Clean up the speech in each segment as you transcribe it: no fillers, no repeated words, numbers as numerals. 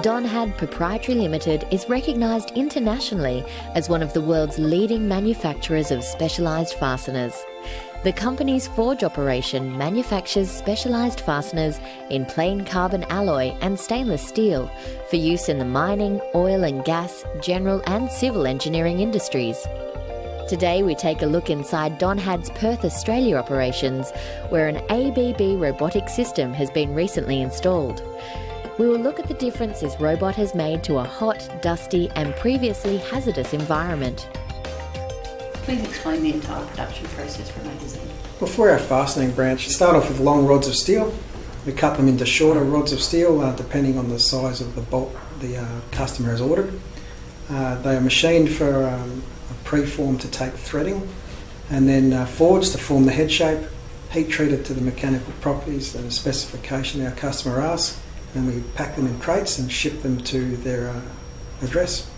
Donhad Pty Ltd is recognised internationally as one of the world's leading manufacturers of specialised fasteners. The company's forge operation manufactures specialised fasteners in plain carbon alloy and stainless steel for use in the mining, oil and gas, general and civil engineering industries. Today we take a look inside Donhad's Perth, Australia operations, where an ABB robotic system has been recently installed. We will look at the difference this robot has made to a hot, dusty and previously hazardous environment. Please explain the entire production process from A to Z. Well, for our fastening branch, we start off with long rods of steel. We cut them into shorter rods of steel depending on the size of the bolt the customer has ordered. They are machined for a preform to take threading, and then forged to form the head shape, heat treated to the mechanical properties and specification our customer asks, and we pack them in crates and ship them to their address.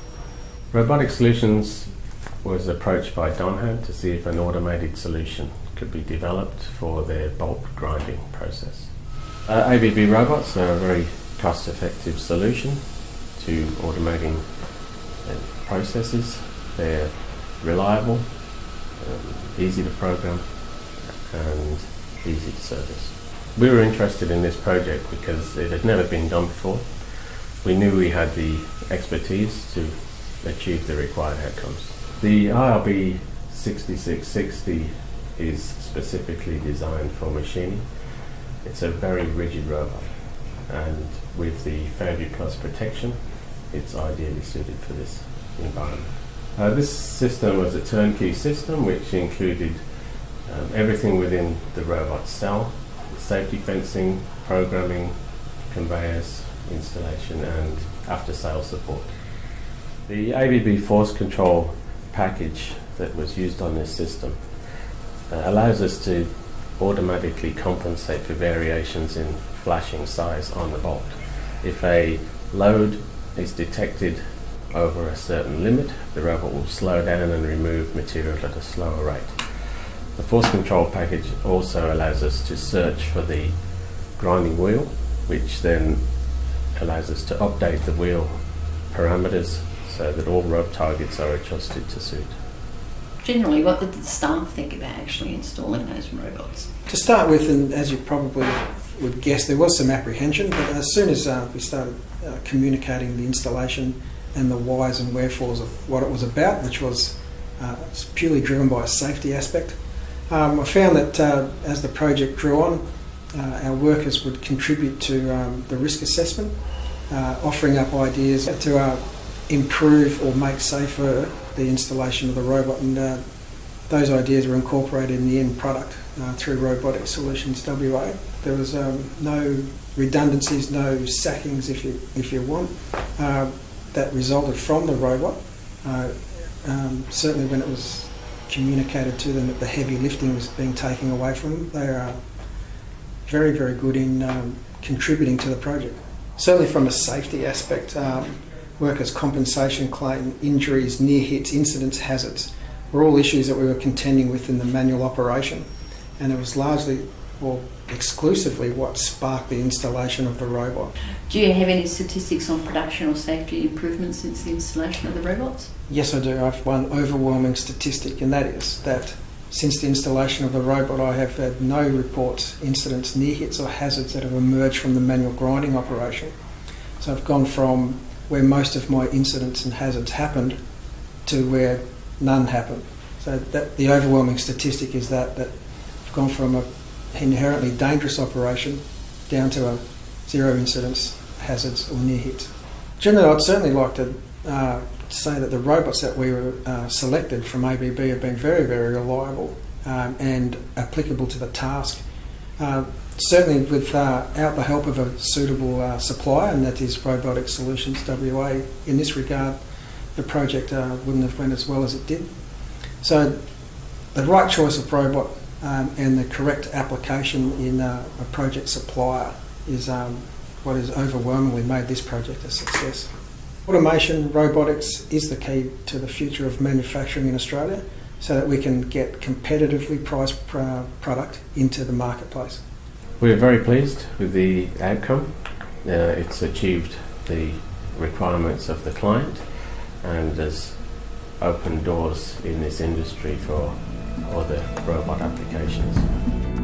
Robotics Solutions was approached by Donhad to see if an automated solution could be developed for their bolt grinding process. ABB robots are a very cost-effective solution to automating processes. They're reliable, easy to program and easy to service. We were interested in this project because it had never been done before. We knew we had the expertise to achieve the required outcomes. The IRB 6660 is specifically designed for machining. It's a very rigid robot, and with the Foundry Protection, it's ideally suited for this environment. This system was a turnkey system which included everything within the robot cell: safety fencing, programming, conveyors, installation and after-sales support. The ABB Force Control package that was used on this system allows us to automatically compensate for variations in flashing size on the bolt. If a load is detected over a certain limit, the robot will slow down and remove material at a slower rate. The Force Control package also allows us to search for the grinding wheel, which then allows us to update the wheel parameters so that all rope targets are adjusted to suit. Generally, what did the staff think about actually installing those robots? To start with, and as you probably would guess, there was some apprehension, but as soon as we started communicating the installation and the whys and wherefores of what it was about, which was purely driven by a safety aspect, I found that as the project drew on, our workers would contribute to the risk assessment, offering up ideas to improve or make safer the installation of the robot, and those ideas were incorporated in the end product through Robotics Solutions WA. There was no redundancies, no sackings if you want, that resulted from the robot. Certainly when it was communicated to them that the heavy lifting was being taken away from them, they are very, very good in contributing to the project. Certainly from a safety aspect, workers' compensation claim, injuries, near hits, incidents, hazards were all issues that we were contending with in the manual operation, and it was largely or exclusively what sparked the installation of the robot. Do you have any statistics on production or safety improvements since the installation of the robots? Yes, I do. I have one overwhelming statistic, and that is that since the installation of the robot, I have had no reports, incidents, near hits or hazards that have emerged from the manual grinding operation. So I've gone from where most of my incidents and hazards happened to where none happened. So that the overwhelming statistic is that I've gone from an inherently dangerous operation down to a zero incidents, hazards or near hits. Generally, I'd certainly like to say that the robots that we were selected from ABB have been very, very reliable and applicable to the task. Certainly without the help of a suitable supplier, and that is Robotics Solutions WA, in this regard the project wouldn't have went as well as it did. So the right choice of robot and the correct application in a project supplier is what has overwhelmingly made this project a success. Automation, robotics is the key to the future of manufacturing in Australia, so that we can get competitively priced product into the marketplace. We're very pleased with the outcome. It's achieved the requirements of the client, and has opened doors in this industry for other robot applications.